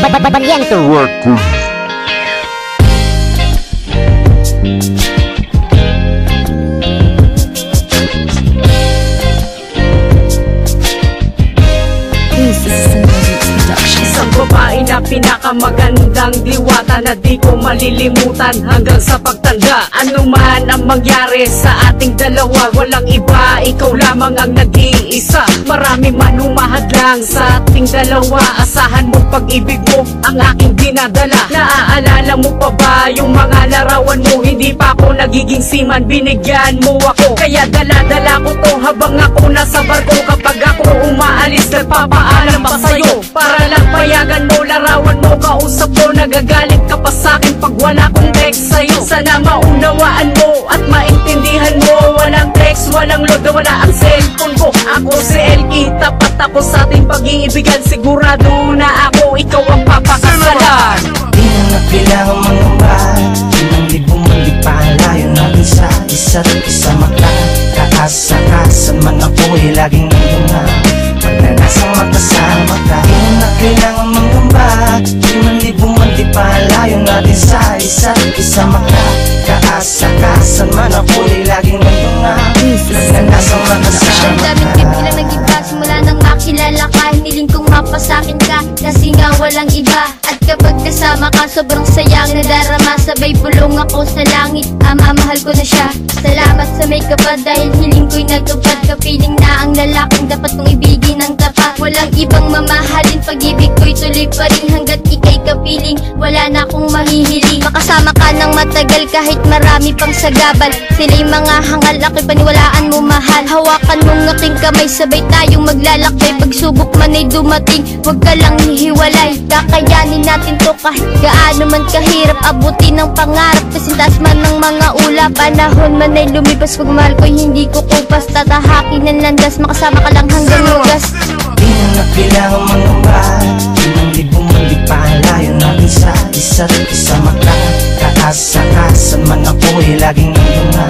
Valiente Records. Isang babae na pinakamagandang diwata na di ko malilimutan hanggang sa pagtanda. Ano man ang mangyari sa ating dalawa, walang iba, ikaw lamang ang nag-iisa. Marami man humahadlang sa ating dalawa, asahan mo pag-ibig mo ang aking dinadala. Naaalala mo pa ba yung mga larawan mo? Hindi pa ako nagiging seaman, binigyan mo ako. Kaya dala-dala ko to habang ako nasa barko. Kapag ako umaalis, nagpapaalam pa sa'yo para lang payagan mo, larawan mo, kausap ko. Nagagalit ka pa sa'kin pag wala kong text sa'yo. Sana maunawaan mo at maintindihan mo. Walang text, walang load, wala ang cellphone ko. Ako si LK, tapat ako sa ating pag-iibigan. Sigurado na ako, ikaw ang papakasalan. Di na kailangan mangamba, hindi bumalik pa ang layo natin sa isa't isa. Makakaasa-kasan man ako'y laging nandun na pagnanasang magkasama ka. Di na kailangan mangamba, di man di bumalik pa ang layo natin sa isa't isa. Makakaasa-kasan man ako'y laging nandun na pagnanasang magkasama ka. Daming trip ilang nag-iba, simula nang makilala ka, hiniling kong mapasakin ka, kasi nga walang iba. At kapag kasama ka, sobrang sayang nadarama. Sabay pulong ako sa langit, mahal ko na siya. Salamat sa may kapad, dahil hiling ko'y nagtupad. Kapiling na ang lalaking dapat kong ibigin ng tapat. Walang ibang mamahalin, pag-ibig ko'y tuloy pa rin hanggat ika'y kapiling. Wala na akong mahihiling, makasama ka ng matagal kahit marami pang sagabal. Sila'y mga hangal, ako'y paniwalaan mo mahal. Hawakan mong aking kamay, sabay tayong maglalakbay. Pagsubok man ay dumating, huwag ka lang hihiwalay. Kakayanin natin to kahit gaano man kahirap. Abutin ng pangarap, kasintas man ng mga ulap. Panahon man ay lumipas, pag mahal ko'y hindi ko kupas. Tatahakin ng landas, makasama ka lang hanggang lugas. Di na kailangan mangamba, di bumalik pa ang layo natin sa isa't isa. Makakaasa-kasan man ako'y laging nandun na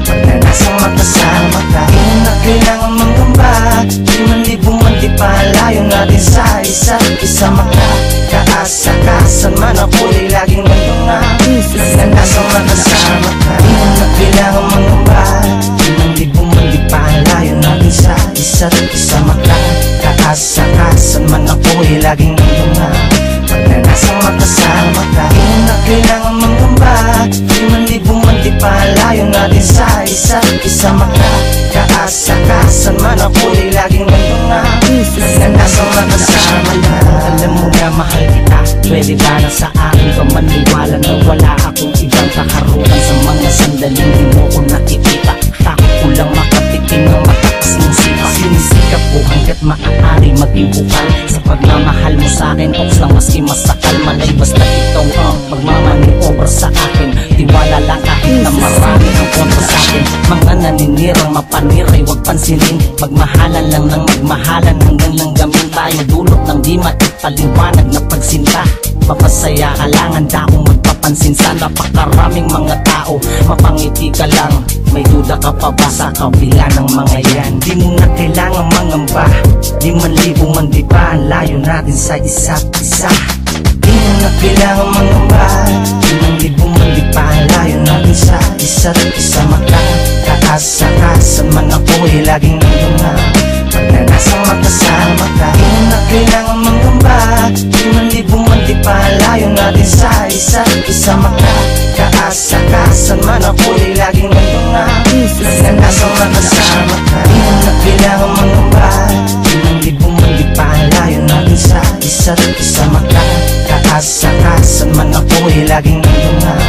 pagnanasang magkasama ka. Di na kailangan mangamba, di man di bumalik pa ang layo natin sa isa't isa. Makakaasa-kasan man ako'y laging nandun na pagnanasang magkasama ka. Di na kailangan mangamba, di man di bumalik pa ang layo natin sa isa't isa. Makakaasa-kasan man ako'y laging nandun na pagnanasang magkasama ka. Di na kailangan mangamba, di man di bumalik pa ang layo natin sa isa't isa. Makakaasa-kasan man ako'y laging nandun na pagnanasang magkasama ka. Alam mo na mahal kita, pwede ba na sa akin ka maniwala na wala akong ibang kakaroon sa mga sandaling di mo ko nakikita. Takot ko lang makatikim ng matakas mong sipa. Sinisikap ko hanggat maaari maging bukal sa pagmamahal mo sa akin. Oks lang maski masakal, malay basta ikaw ang magmamaniobra sa akin. Tiwala lang kahit na marami ang kontra sa akin. Mga naninirang mapaniray, wag pansinin. Magmahalan lang ng magmahalan hanggang lang gamin tayo. Dulot ng di maipaliwanag na pagsinta. Papasaya ka lang, handa akong magpapansin sa napakaraming mga tao. Mapangiti ka lang, may duda ka pa ba sa kabila ng mga yan? Di mo na kailangan mangamba, di man libo man di ba ang layo natin sa isa't isa. Di mo na kailangan mangamba, di man libo man di ba ang layo natin sa isa't isa. Makakaasa-kasan man ako'y laging nandun na pagnanasang magkasama ka. Di mo na kailangan mangamba, di man libo man di ba ang layo natin sa isa't isa. Makakaasa-kasan man ako'y laging nandun na pagnanasang magkasama ka. Di mo na kailangan mangamba, di man libo man di ba ang layo natin sa isa't isa. Makakaasa-kasan man ako'y laging nandun na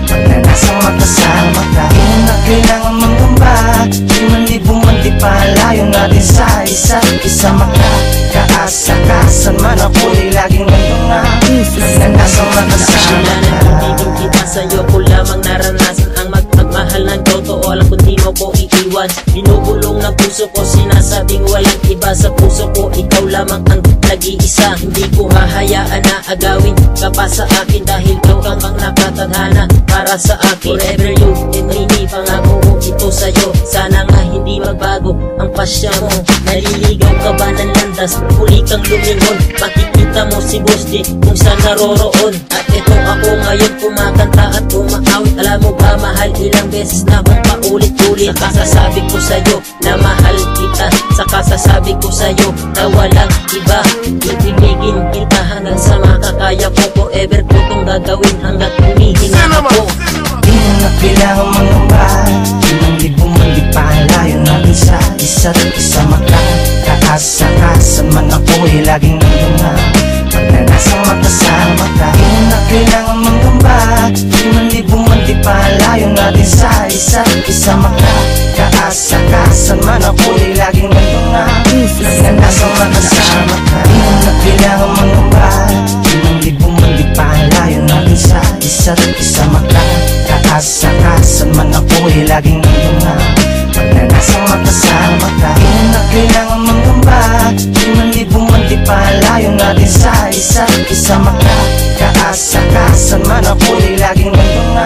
pagnanasang magkasama ka. Di mo na kailangan mangamba, di man libo man di ba ang layo natin sa isa't isa. Makakaasa-kasan man ako'y laging nandun na pagnanasang magkasama ka. Pag-ibig kita sa'yo ko lamang naranasan ang magmahal ng totoo lang kung di mo ko iiwan. Binubulong ng puso puso ko, sinasabing walang iba sa puso ko. Ikaw lamang ang nag-iisa. Hindi ko hahayaan na agawin ka pa sa akin, dahil ikaw kang nakatadhana para sa akin. Forever you and me, pangako ko ito sa'yo. Sana nga hindi magbago ang pasya mo. Naliligaw ka ba ng landas? Huli kang lumingon, makikita mo si Boss D kung saan naroroon. At ito ako ngayon kumakanta at kumaawit. Alam mo ba mahal, ilang beses na akong paulit-ulit. Saka sasabi ko sa'yo na mahal kita. Saka sasabi ko sa'yo na walang iba. Ibigin kita hanggang sa makakaya ko. Forever ko itong gagawin hanggat humihinga ako. Di mo na kailangan mangamba, di man di bumali pa, layo natin sa isa't isa. Makakaasa ka, saan man ako'y laging nandun na. Pag na nasa makasama ka, di mo na kailangan mangamba, di man di bumali pa, layo natin sa isa't isa. Makakaasa ka, saan man ako'y laging nandun na. Pag na nasa makasama ka, di mo na kailangan mangamba, di man di bumali pa, layo natin sa isa't isa. Makakaasa ka, saan man ako'y laging nandun na. Pag na nasa makasama ka, di mo na kailangan mangamba, di man di bumali pa, layo natin sa isa't isa. Makakaasa ka, saan man ako'y laging nandun na.